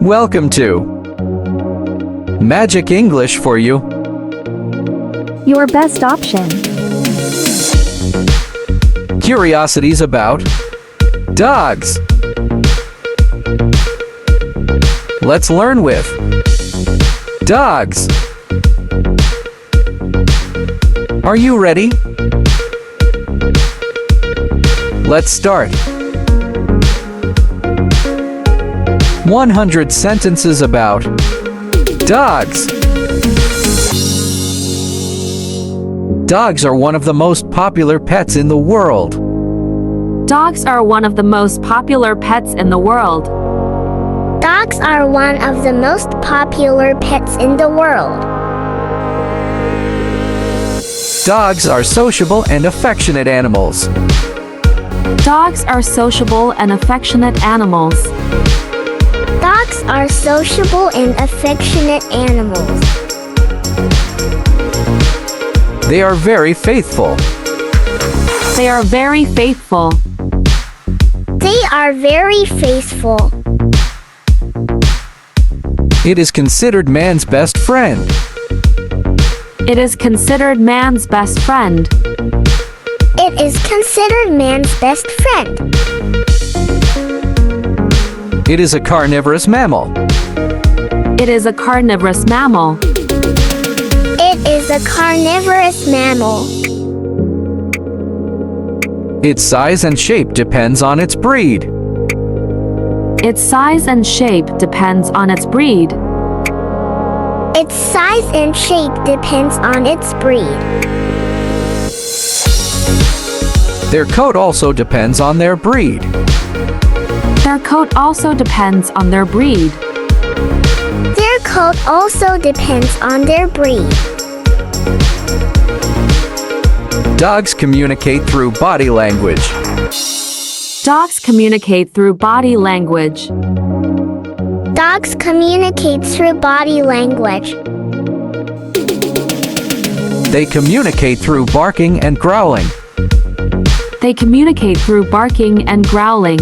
Welcome to Magic English for you. Your best option. Curiosities about dogs. Let's learn with dogs. Are you ready? Let's start. 100 sentences about dogs. Dogs are one of the most popular pets in the world. Dogs are one of the most popular pets in the world. Dogs are one of the most popular pets in the world. Dogs are sociable and affectionate animals. Dogs are sociable and affectionate animals. Dogs are sociable and affectionate animals. They are very faithful. They are very faithful. They are very faithful. It is considered man's best friend. It is considered man's best friend. It is considered man's best friend. It is a carnivorous mammal. It is a carnivorous mammal. It is a carnivorous mammal. Its size and shape depends on its breed. Its size and shape depends on its breed. Its size and shape depends on its breed. Their coat also depends on their breed. Their coat also depends on their breed. Their coat also depends on their breed. Dogs communicate through body language. Dogs communicate through body language. Dogs communicate through body language. They communicate through barking and growling. They communicate through barking and growling.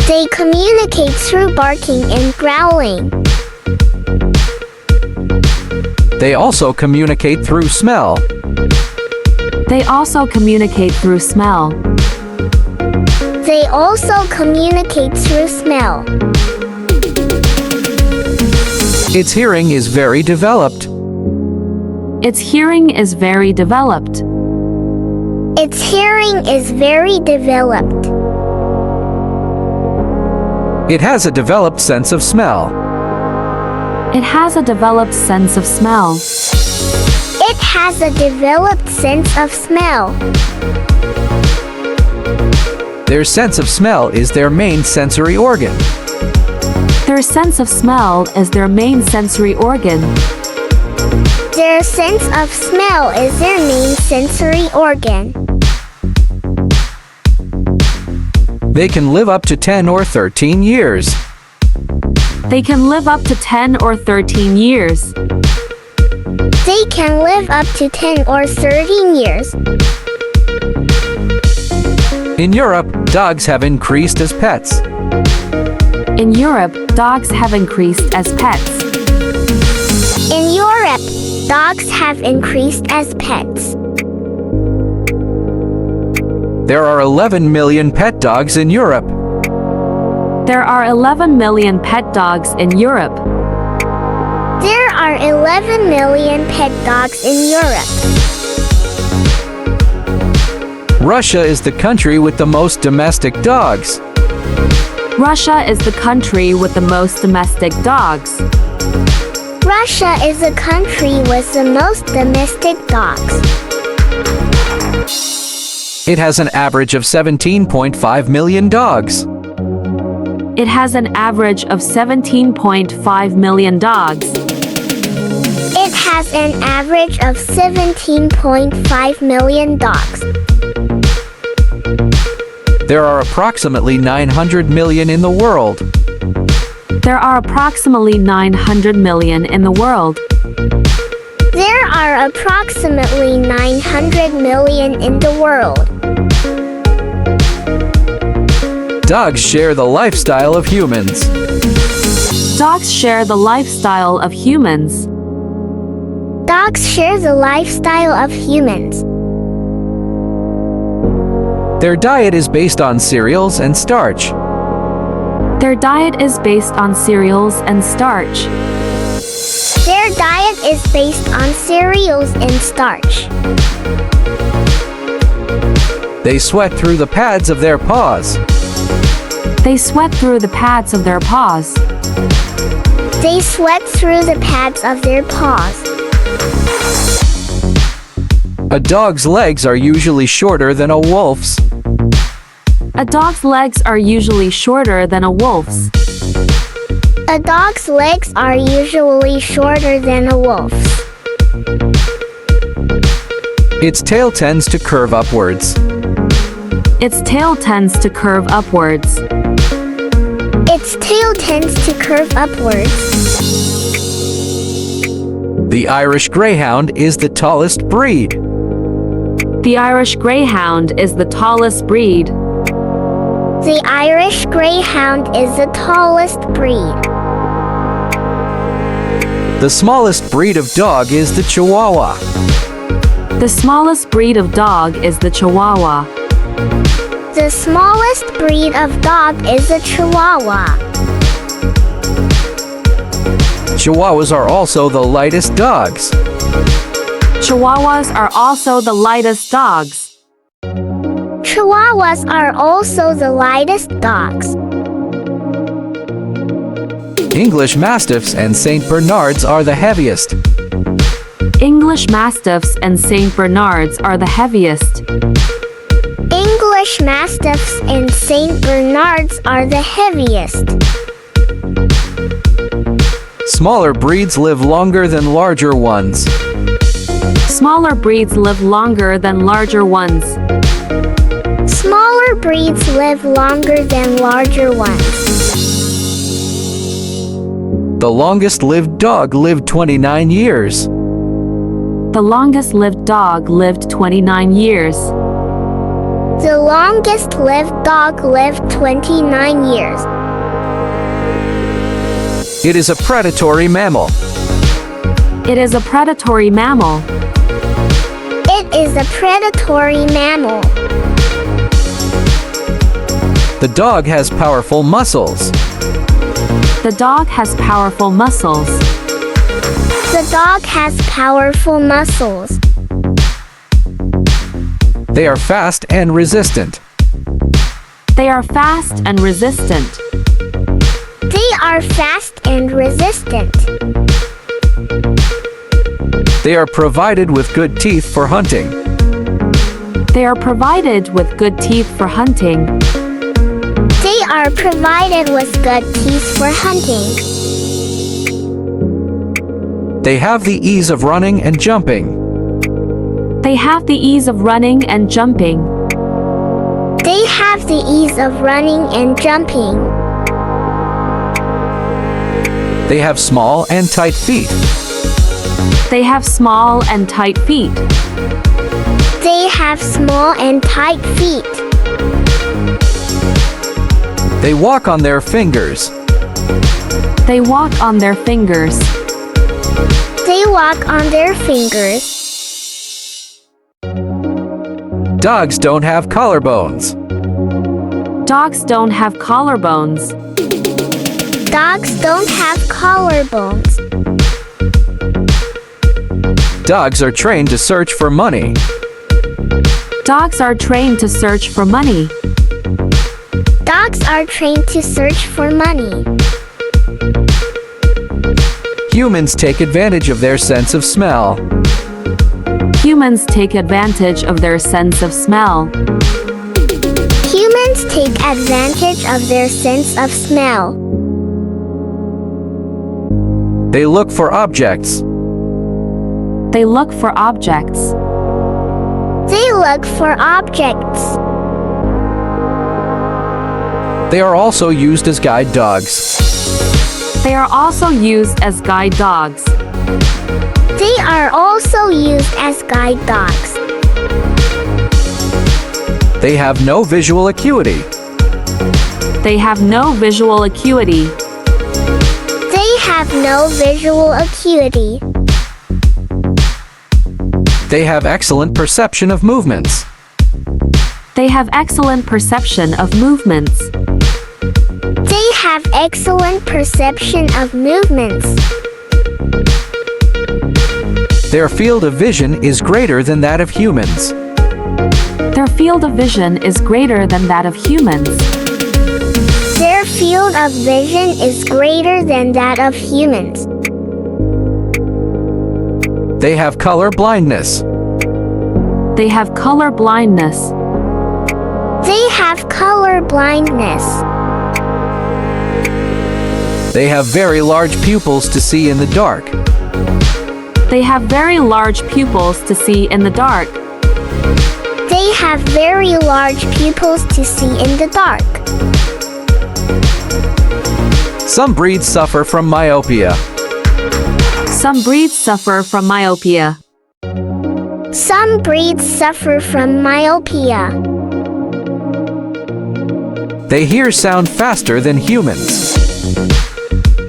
They communicate through barking and growling. They also communicate through smell. They also communicate through smell. They also communicate through smell. Its hearing is very developed. Its hearing is very developed. Its hearing is very developed. It has a developed sense of smell. It has a developed sense of smell. It has a developed sense of smell. Their sense of smell is their main sensory organ. Their sense of smell is their main sensory organ. Their sense of smell is their main sensory organ. They can live up to 10 or 13 years. They can live up to 10 or 13 years. They can live up to 10 or 13 years. In Europe, dogs have increased as pets. In Europe, dogs have increased as pets. In Europe, dogs have increased as pets. There are 11 million pet dogs in Europe. There are 11 million pet dogs in Europe. There are 11 million pet dogs in Europe. Russia is the country with the most domestic dogs. Russia is the country with the most domestic dogs. Russia is a country with the most domestic dogs. It has an average of 17.5 million dogs. It has an average of 17.5 million dogs. It has an average of 17.5 million dogs. There are approximately 900 million in the world. There are approximately 900 million in the world. There are approximately 900 million in the world. Dogs share the lifestyle of humans. Dogs share the lifestyle of humans. Dogs share the lifestyle of humans. Their diet is based on cereals and starch. Their diet is based on cereals and starch. Their diet is based on cereals and starch. They sweat through the pads of their paws. They sweat through the pads of their paws. They sweat through the pads of their paws. A dog's legs are usually shorter than a wolf's. A dog's legs are usually shorter than a wolf's. A dog's legs are usually shorter than a wolf's. Its tail tends to curve upwards. Its tail tends to curve upwards. Its tail tends to curve upwards. The Irish Greyhound is the tallest breed. The Irish Greyhound is the tallest breed. The Irish Greyhound is the tallest breed. The smallest breed of dog is the Chihuahua. The smallest breed of dog is the Chihuahua. The smallest breed of dog is a Chihuahua. Chihuahuas are also the lightest dogs. Chihuahuas are also the lightest dogs. Chihuahuas are also the lightest dogs. English Mastiffs and St. Bernards are the heaviest. English Mastiffs and St. Bernards are the heaviest. English Mastiffs and St. Bernards are the heaviest. Smaller breeds live longer than larger ones. Smaller breeds live longer than larger ones. Smaller breeds live longer than larger ones. The longest-lived dog lived 29 years. The longest-lived dog lived 29 years. The longest-lived dog lived 29 years. It is a predatory mammal. It is a predatory mammal. It is a predatory mammal. The dog has powerful muscles. The dog has powerful muscles. The dog has powerful muscles. They are fast and resistant. They are fast and resistant. They are fast and resistant. They are provided with good teeth for hunting. They are provided with good teeth for hunting. They are provided with good teeth for hunting. They have the ease of running and jumping. They have the ease of running and jumping. They have the ease of running and jumping. They have small and tight feet. They have small and tight feet. They have small and tight feet. They walk on their fingers. They walk on their fingers. They walk on their fingers. Dogs don't have collarbones. Dogs don't have collarbones. Dogs don't have collarbones. Dogs are trained to search for money. Dogs are trained to search for money. Dogs are trained to search for money. Humans take advantage of their sense of smell. Humans take advantage of their sense of smell. Humans take advantage of their sense of smell. They look for objects. They look for objects. They look for objects. They are also used as guide dogs. They are also used as guide dogs. They are also used as guide dogs. They have no visual acuity. They have no visual acuity. have no visual acuity. They have excellent perception of movements. They have excellent perception of movements. They have excellent perception of movements. Their field of vision is greater than that of humans. Their field of vision is greater than that of humans. Their field of vision is greater than that of humans. They have color blindness. They have color blindness. They have color blindness. They have very large pupils to see in the dark. They have very large pupils to see in the dark. They have very large pupils to see in the dark. Some breeds suffer from myopia. Some breeds suffer from myopia. Some breeds suffer from myopia. They hear sound faster than humans.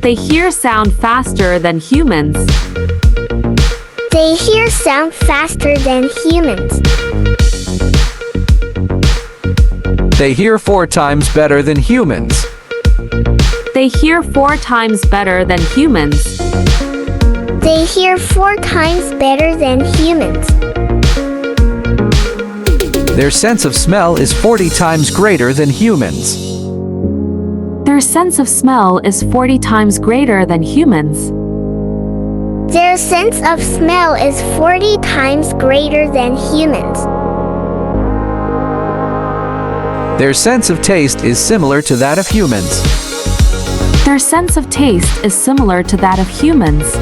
They hear sound faster than humans. They hear sound faster than humans. They hear 4 times better than humans. They hear 4 times better than humans. They hear 4 times better than humans. Their sense of smell is 40 times greater than humans. Their sense of smell is 40 times greater than humans. Their sense of smell is 40 times greater than humans. Their sense of taste is similar to that of humans. Their sense of taste is similar to that of humans.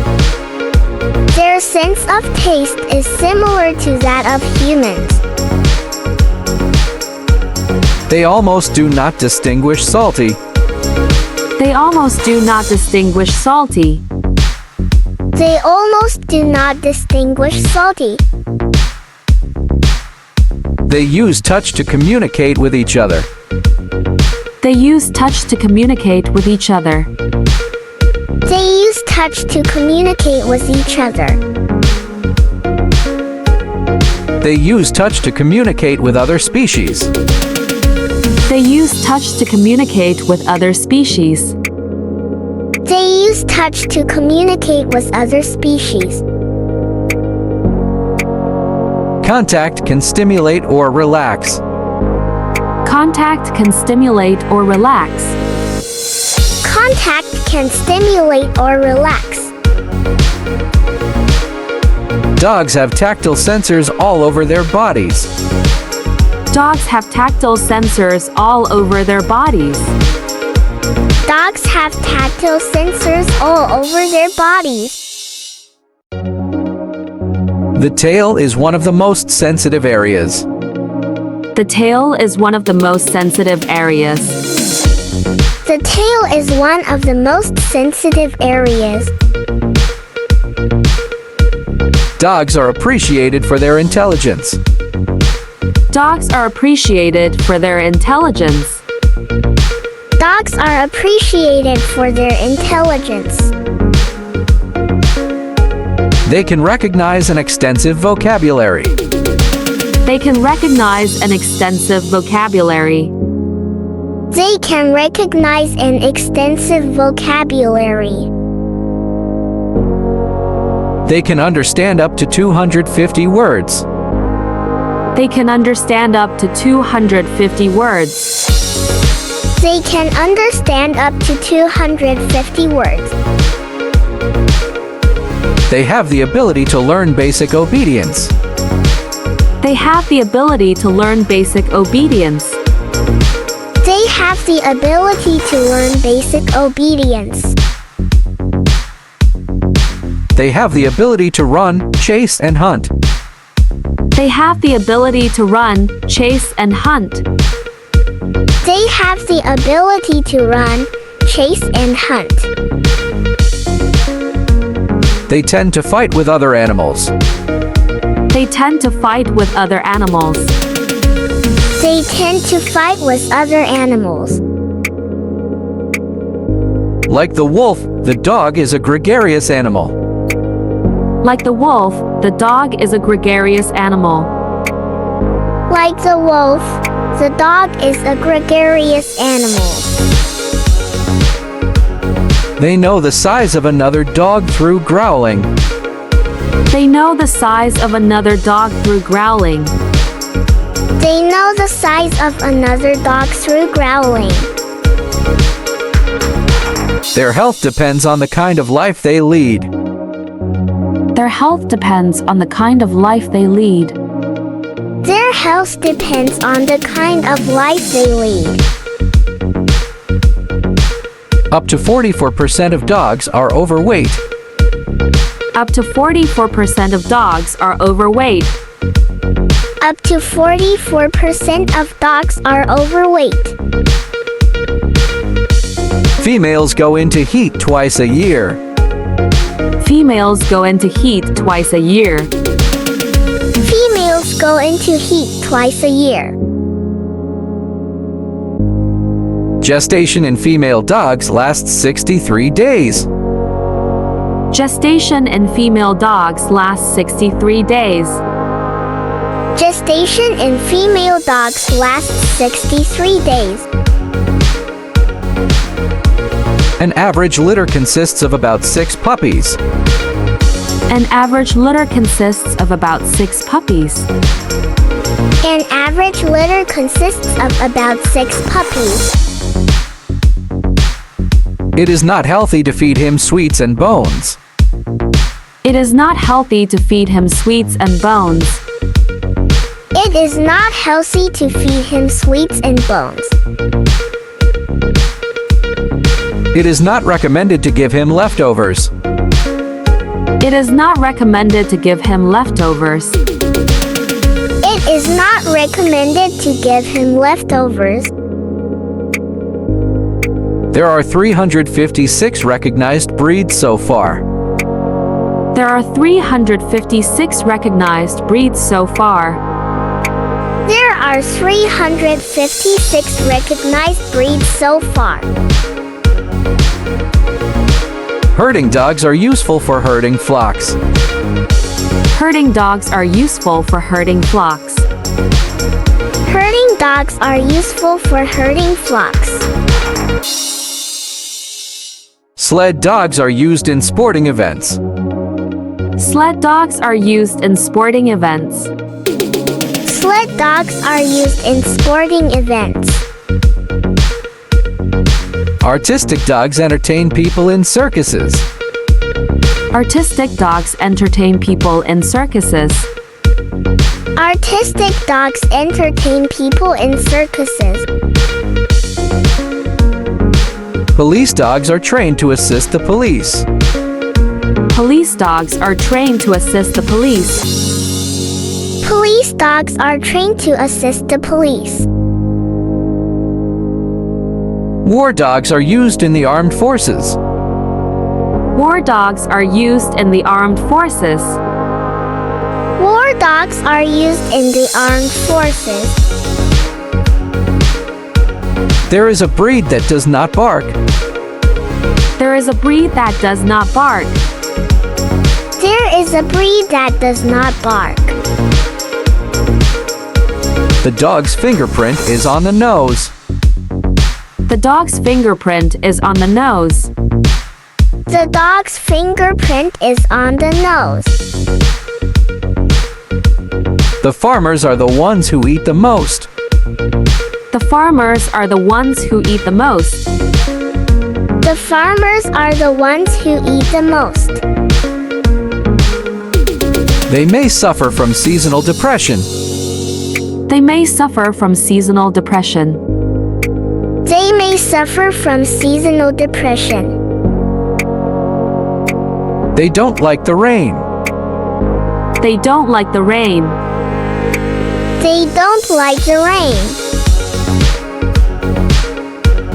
Their sense of taste is similar to that of humans. They almost do not distinguish salty. They almost do not distinguish salty. They almost do not distinguish salty. They use touch to communicate with each other. They use touch to communicate with each other. They use touch to communicate with each other. They use touch to communicate with other species. They use touch to communicate with other species. They use touch to communicate with other species. Contact can stimulate or relax. Contact can stimulate or relax. Contact can stimulate or relax. Dogs have tactile sensors all over their bodies. Dogs have tactile sensors all over their bodies. Dogs have tactile sensors all over their bodies. The tail is one of the most sensitive areas. The tail is one of the most sensitive areas. The tail is one of the most sensitive areas. Dogs are appreciated for their intelligence. Dogs are appreciated for their intelligence. Dogs are appreciated for their intelligence. They can recognize an extensive vocabulary. They can recognize an extensive vocabulary. They can recognize an extensive vocabulary. They can understand up to 250 words. They can understand up to 250 words. They can understand up to 250 words. They have the ability to learn basic obedience. They have the ability to learn basic obedience. They have the ability to learn basic obedience. They have the ability to run, chase, and hunt. They have the ability to run, chase, and hunt. They have the ability to run, chase, and hunt. They tend to fight with other animals. They tend to fight with other animals. They tend to fight with other animals. Like the wolf, the dog is a gregarious animal. Like the wolf, the dog is a gregarious animal. Like the wolf, the dog is a gregarious animal. They know the size of another dog through growling. They know the size of another dog through growling. They know the size of another dog through growling. Their health depends on the kind of life they lead. Their health depends on the kind of life they lead. Their health depends on the kind of life they lead. Up to 44% of dogs are overweight. Up to 44% of dogs are overweight. Up to 44% of dogs are overweight. Females go into heat twice a year. Females go into heat twice a year. Females go into heat twice a year. Gestation in female dogs lasts 63 days. Gestation in female dogs lasts 63 days. Gestation in female dogs lasts 63 days. An average litter consists of about 6 puppies. An average litter consists of about 6 puppies. An average litter consists of about 6 puppies. It is not healthy to feed him sweets and bones. It is not healthy to feed him sweets and bones. It is not healthy to feed him sweets and bones. It is not recommended to give him leftovers. It is not recommended to give him leftovers. It is not recommended to give him leftovers. There are 356 recognized breeds so far. There are 356 recognized breeds so far. There are 356 recognized breeds so far. Herding dogs are useful for herding flocks. Herding dogs are useful for herding flocks. Herding dogs are useful for herding flocks. Sled dogs are used in sporting events. Sled dogs are used in sporting events. Sled dogs are used in sporting events. Artistic dogs entertain people in circuses. Artistic dogs entertain people in circuses. Artistic dogs entertain people in circuses. Police dogs are trained to assist the police. Police dogs are trained to assist the police. Police dogs are trained to assist the police. War dogs are used in the armed forces. War dogs are used in the armed forces. War dogs are used in the armed forces. There is a breed that does not bark. There is a breed that does not bark. There is a breed that does not bark. The dog's fingerprint is on the nose. The dog's fingerprint is on the nose. The dog's fingerprint is on the nose. The farmers are the ones who eat the most. The farmers are the ones who eat the most. The farmers are the ones who eat the most. They may suffer from seasonal depression. They may suffer from seasonal depression. They may suffer from seasonal depression. They don't like the rain. They don't like the rain. They don't like the rain.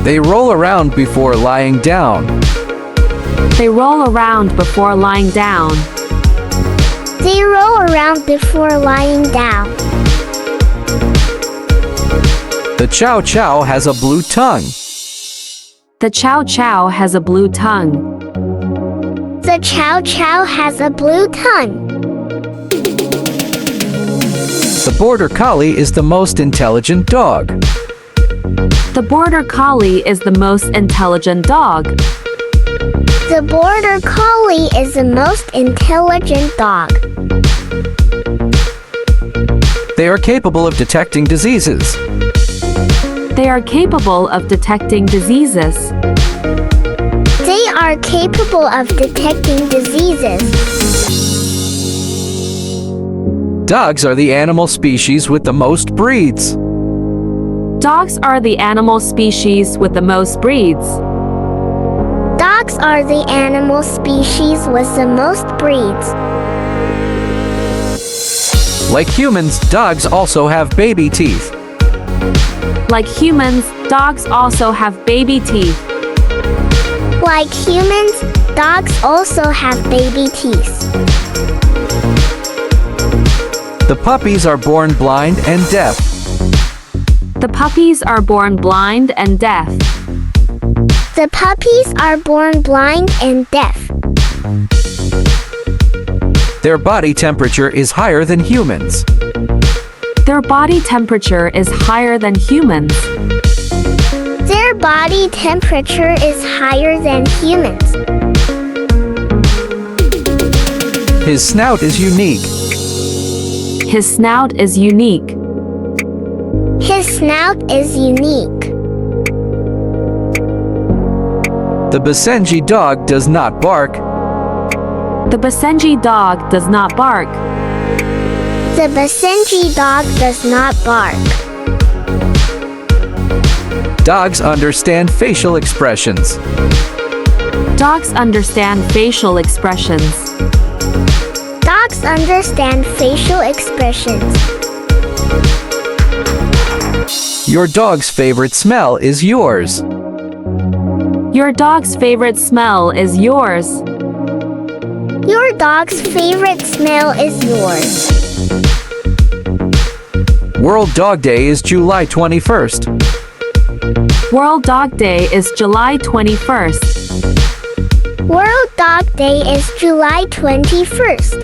They roll around before lying down. They roll around before lying down. They roll around before lying down. The chow chow has a blue tongue. The chow chow has a blue tongue. The chow chow has a blue tongue. The border collie is the most intelligent dog. The border collie is the most intelligent dog. The border collie is the most intelligent dog. They are capable of detecting diseases. They are capable of detecting diseases. They are capable of detecting diseases. Dogs are the animal species with the most breeds. Dogs are the animal species with the most breeds. Dogs are the animal species with the most breeds. Like humans, dogs also have baby teeth. Like humans, dogs also have baby teeth. Like humans, dogs also have baby teeth. The puppies are born blind and deaf. The puppies are born blind and deaf. The puppies are born blind and deaf. Their body temperature is higher than humans. Their body temperature is higher than humans. Their body temperature is higher than humans. His snout is unique. His snout is unique. His snout is unique. The Basenji dog does not bark. The Basenji dog does not bark. The Basenji dog does not bark. Dogs understand facial expressions. Dogs understand facial expressions. Dogs understand facial expressions. Your dog's favorite smell is yours. Your dog's favorite smell is yours. Your dog's favorite smell is yours. World Dog Day is July 21st. World Dog Day is July 21st. World Dog Day is July 21st.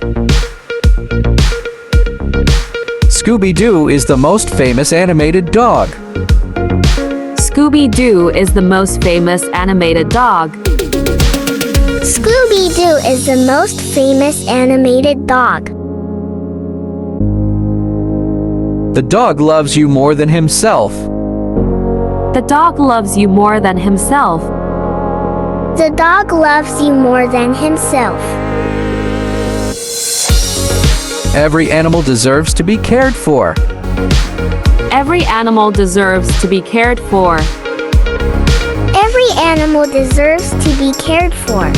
Scooby-Doo is the most famous animated dog. Scooby-Doo is the most famous animated dog. Scooby-Doo is the most famous animated dog. The dog loves you more than himself. The dog loves you more than himself. The dog loves you more than himself. Every animal deserves to be cared for. Every animal deserves to be cared for. Every animal deserves to be cared for.